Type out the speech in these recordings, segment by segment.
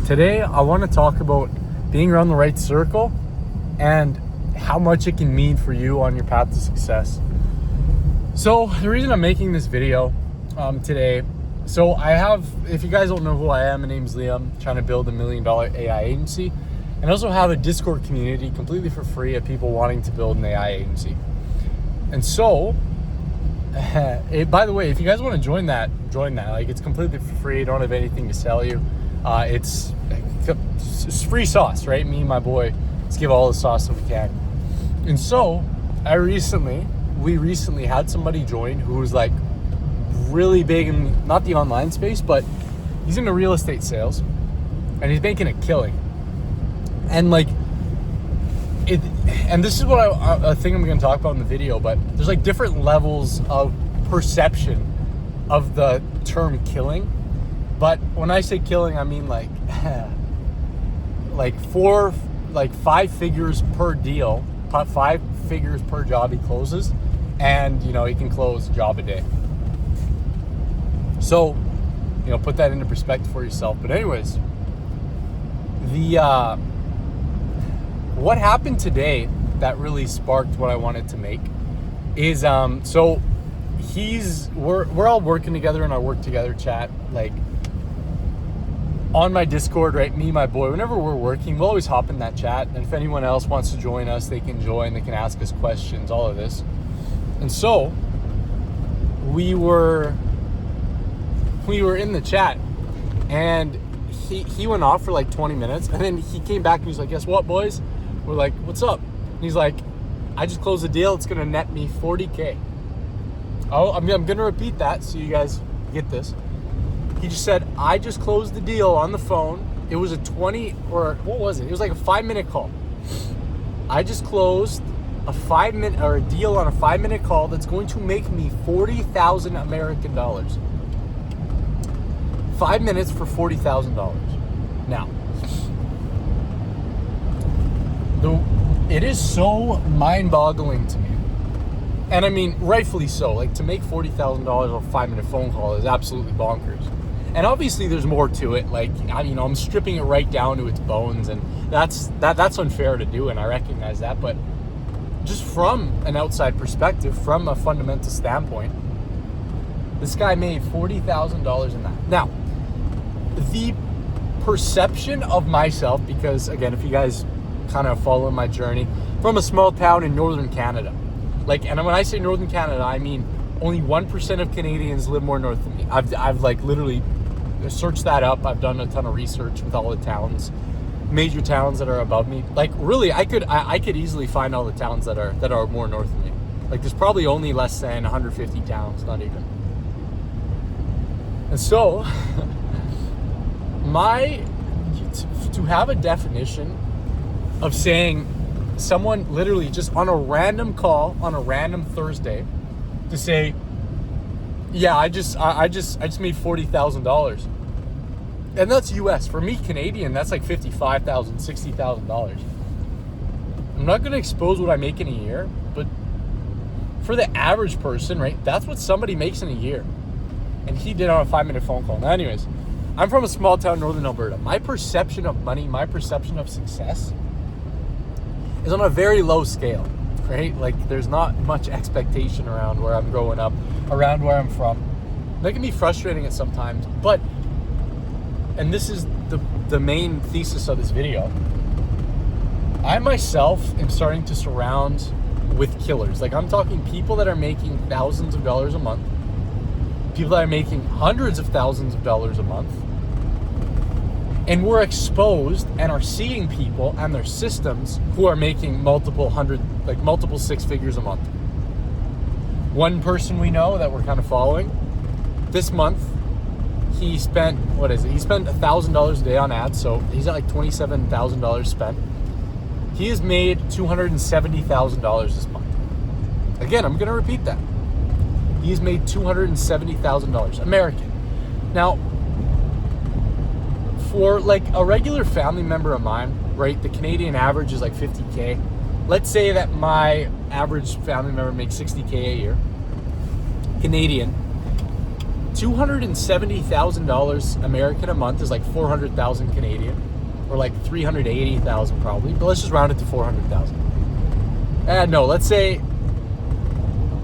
Today, I want to talk about being around the right circle and how much it can mean for you on your path to success. So the reason I'm making this video today, if you guys don't know who I am, my name's Liam. I'm trying to build $1 million AI agency, and also have a Discord community completely for free of people wanting to build an AI agency. And so, by the way, if you guys want to join that. Like, it's completely for free. Don't have anything to sell you. It's free sauce, right? Me and my boy, let's give all the sauce that we can. And so, we recently had somebody join who was like really big in not the online space, but he's into real estate sales, and he's making a killing. And like it, and this is what I think I'm going to talk about in the video. But there's like different levels of perception of the term killing. But when I say killing, I mean like five figures per deal, 5 figures per job he closes, and he can close a job a day. So, put that into perspective for yourself. But anyways, what happened today that really sparked what I wanted to make is so we're all working together in our work together chat, like on my Discord, right? Me, my boy, whenever we're working, we'll always hop in that chat, and if anyone else wants to join us, they can join, they can ask us questions, all of this. And so we were in the chat, and he went off for like 20 minutes, and then he came back and he's like, "Guess what, boys?" We're like, "What's up?" And he's like, "I just closed a deal. It's going to net me $40K. Oh, I'm going to repeat that so you guys get this. He just said, "I just closed the deal on the phone. It was a 20, or what was it? It was like a 5-minute call. I just closed a deal on a 5-minute call that's going to make me 40,000 American dollars. 5 minutes for $40,000. Now, it is so mind-boggling to me. And I mean, rightfully so. Like, to make $40,000 on a 5-minute phone call is absolutely bonkers. And obviously there's more to it. Like, I'm stripping it right down to its bones, and that's unfair to do, and I recognize that. But just from an outside perspective, from a fundamental standpoint, this guy made $40,000 in that. Now, the perception of myself, because again, if you guys kind of follow my journey, from a small town in northern Canada, and when I say northern Canada, I mean only 1% of Canadians live more north than me. I've like literally searched that up. I've done a ton of research with all the towns, major towns that are above me. Like, really, I could easily find all the towns that are more north than me. Like, there's probably only less than 150 towns, not even. And so to have a definition of saying someone literally just on a random call on a random Thursday to say, "Yeah, I just made $40,000. And that's US. For me, Canadian, that's like $55,000, $60,000. I'm not going to expose what I make in a year, but for the average person, right, that's what somebody makes in a year. And he did on a 5-minute phone call. Now, anyways, I'm from a small town, northern Alberta. My perception of money, my perception of success is on a very low scale, right? Like, there's not much expectation around where I'm growing up, around where I'm from. That can be frustrating at sometimes, but, and this is the main thesis of this video, I myself am starting to surround with killers. Like, I'm talking people that are making thousands of dollars a month, people that are making hundreds of thousands of dollars a month, and we're exposed and are seeing people and their systems who are making multiple 6 figures a month. One person we know that we're kind of following, this month, he spent, he spent $1,000 a day on ads, so he's at like $27,000 spent. He has made $270,000 this month. Again, I'm going to repeat that. He's made $270,000 American. Now, for like a regular family member of mine, right, the Canadian average is like $50K. Let's say that my average family member makes $60K a year. Canadian. $270,000 American a month is like 400,000 Canadian, or like 380,000 probably. But let's just round it to 400,000. And no, let's say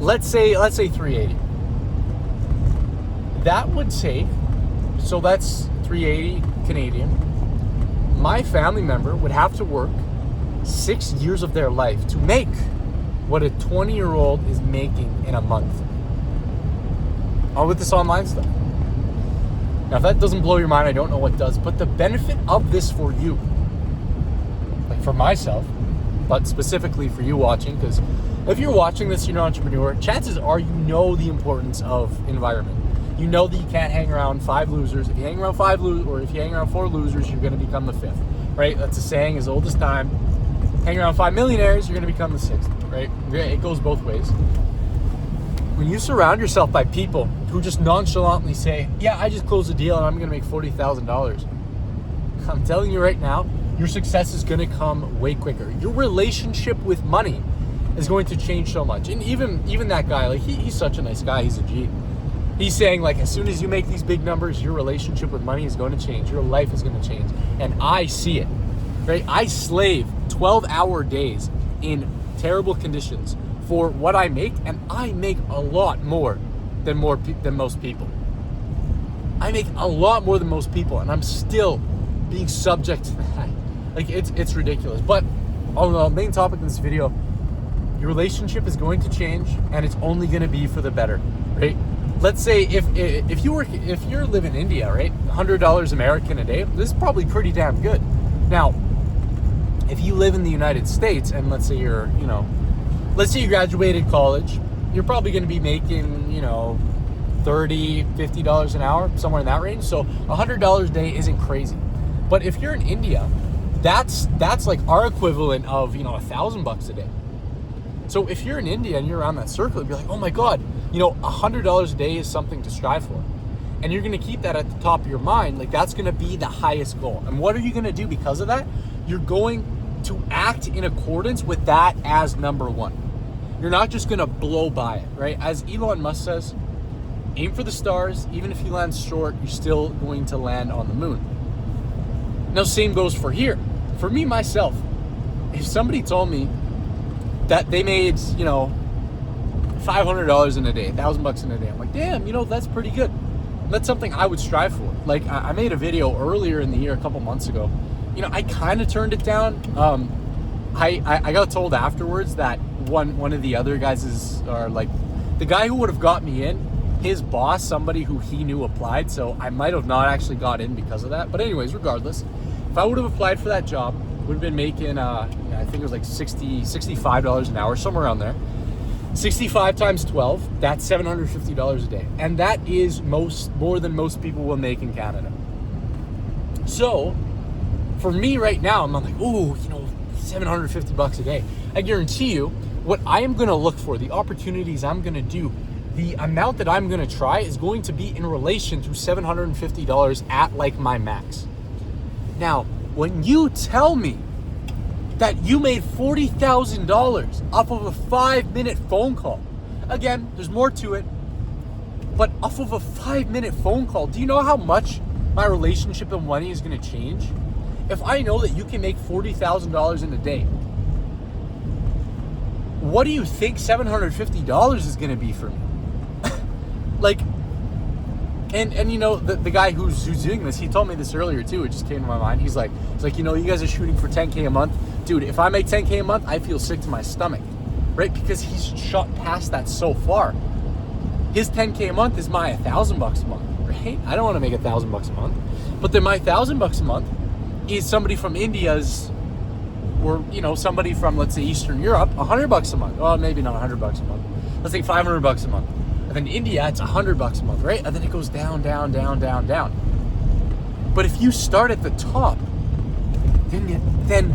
380. That would take, so that's 380 Canadian. My family member would have to work 6 years of their life to make what a 20-year-old is making in a month. All with this online stuff. Now, if that doesn't blow your mind, I don't know what does. But the benefit of this for you, like for myself, but specifically for you watching, because if you're watching this, you're an entrepreneur, chances are you know the importance of environment. You know that you can't hang around 5 losers. If you hang around 5 losers, or if you hang around 4 losers, you're going to become the 5th, right? That's a saying as old as time. Hang around 5 millionaires, you're going to become the 6th, right? It goes both ways. When you surround yourself by people who just nonchalantly say, yeah, I just closed a deal and I'm going to make $40,000. I'm telling you right now, your success is going to come way quicker. Your relationship with money is going to change so much. And even that guy, like he's such a nice guy. He's a G. He's saying, like, as soon as you make these big numbers, your relationship with money is going to change. Your life is going to change. And I see it, right? I slave 12-hour days in terrible conditions for what I make, and I make a lot more than most people. I make a lot more than most people, and I'm still being subject to that. Like, it's ridiculous. But on the main topic of this video, your relationship is going to change, and it's only going to be for the better, right? Let's say if you're living in India, right, $100 American a day, this is probably pretty damn good. Now, if you live in the United States, and let's say you graduated college, you're probably going to be making, $30, $50 an hour, somewhere in that range. So $100 a day isn't crazy. But if you're in India, that's like our equivalent of, $1,000 a day. So if you're in India and you're around that circle, you'd be like, oh my God, $100 a day is something to strive for. And you're going to keep that at the top of your mind. Like, that's going to be the highest goal. And what are you going to do because of that? You're going to act in accordance with that as number one. You're not just going to blow by it, right? As Elon Musk says, aim for the stars. Even if you land short, you're still going to land on the moon. Now, same goes for here. For me, myself, if somebody told me that they made, $500 in a day, $1,000 in a day, I'm like, damn, that's pretty good. That's something I would strive for. Like, I made a video earlier in the year, a couple months ago. I kind of turned it down. I got told afterwards that one of the other guys the guy who would have got me in, his boss, somebody who he knew applied, so I might have not actually got in because of that. But anyways, regardless, if I would have applied for that job, would have been making, I think it was like $65 an hour, somewhere around there. 65 times 12, that's $750 a day. And that is more than most people will make in Canada. So, for me right now, I'm like, ooh, $750 a day. I guarantee you, what I am going to look for, the opportunities I'm going to do, the amount that I'm going to try is going to be in relation to $750 at like my max. Now, when you tell me that you made $40,000 off of a 5-minute phone call, again, there's more to it, but off of a 5-minute phone call, do you know how much my relationship and money is going to change? If I know that you can make $40,000 in a day, what do you think $750 is going to be for me? Like, and the guy who's doing this, he told me this earlier too. It just came to my mind. He's like, you guys are shooting for 10K a month. Dude, if I make 10K a month, I feel sick to my stomach, right? Because he's shot past that so far. His 10K a month is my $1,000 a month, right? I don't want to make $1,000 a month, but then my $1,000 a month is somebody from India's, or somebody from, let's say, Eastern Europe, $100 a month. Well, maybe not $100 a month. Let's say $500 a month. And then India, it's $100 a month, right? And then it goes down, down, down, down, down. But if you start at the top, then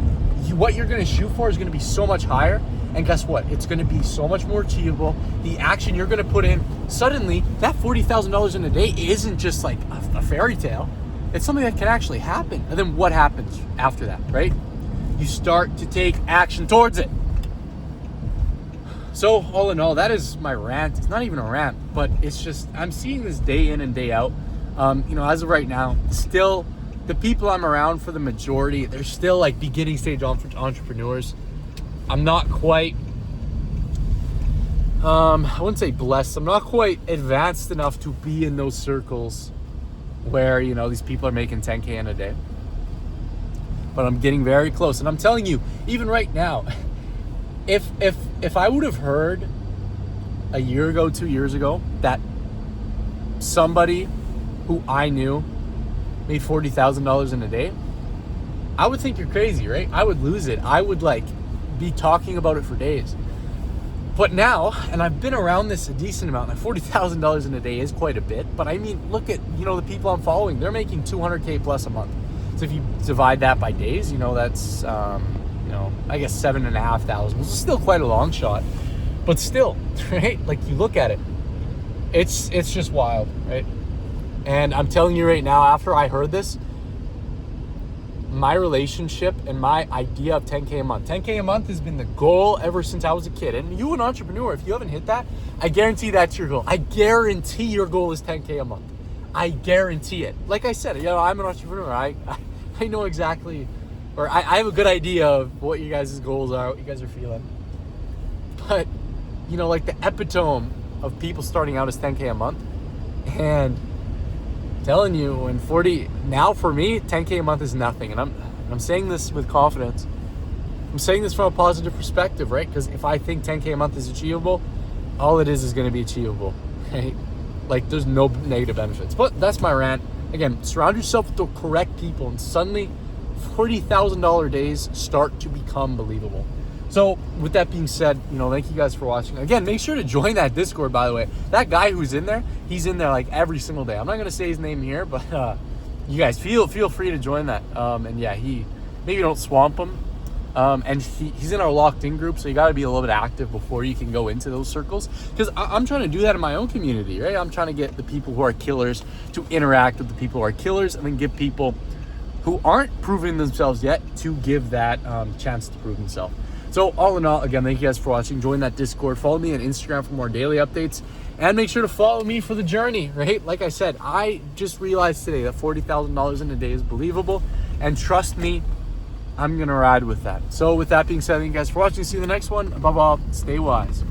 what you're going to shoot for is going to be so much higher. And guess what? It's going to be so much more achievable. The action you're going to put in, suddenly, that $40,000 in a day isn't just like a fairy tale. It's something that can actually happen. And then what happens after that, right? You start to take action towards it. So all in all, that is my rant. It's not even a rant, but it's just, I'm seeing this day in and day out. As of right now, still the people I'm around, for the majority, they're still like beginning stage entrepreneurs. I'm not quite, I wouldn't say blessed. I'm not quite advanced enough to be in those circles where, these people are making 10K in a day. But I'm getting very close. And I'm telling you, even right now, if I would have heard a year ago, 2 years ago, that somebody who I knew made $40,000 in a day, I would think you're crazy, right? I would lose it. I would be talking about it for days. But now, and I've been around this a decent amount, like $40,000 in a day is quite a bit, but I mean, look at, the people I'm following, they're making 200K plus a month. So if you divide that by days, that's, I guess 7,500. This is still quite a long shot, but still, right? Like, you look at it, it's just wild, right? And I'm telling you right now, after I heard this, my relationship and my idea of 10K a month. 10K a month has been the goal ever since I was a kid. And you, an entrepreneur, if you haven't hit that, I guarantee that's your goal. I guarantee your goal is 10K a month. I guarantee it. Like I said, I'm an entrepreneur. I know exactly, or I have a good idea of what you guys' goals are, what you guys are feeling. But, like the epitome of people starting out is 10K a month. And telling you, now for me, 10K a month is nothing. And I'm saying this with confidence. I'm saying this from a positive perspective, right? Because if I think 10K a month is achievable, all it is going to be achievable, right? Like, there's no negative benefits. But that's my rant. Again, surround yourself with the correct people, and suddenly $40,000 days start to become believable. So with that being said, thank you guys for watching. Again, make sure to join that Discord, by the way. That guy who's in there, he's in there like every single day. I'm not going to say his name here, but you guys feel free to join that. And yeah, maybe don't swamp him. And he's in our locked in group, so you got to be a little bit active before you can go into those circles. Because I'm trying to do that in my own community, right? I'm trying to get the people who are killers to interact with the people who are killers, and then give people who aren't proving themselves yet to give that chance to prove themselves. So all in all, again, thank you guys for watching. Join that Discord. Follow me on Instagram for more daily updates. And make sure to follow me for the journey, right? Like I said, I just realized today that $40,000 in a day is believable. And trust me, I'm going to ride with that. So with that being said, thank you guys for watching. See you in the next one. Above all, stay wise.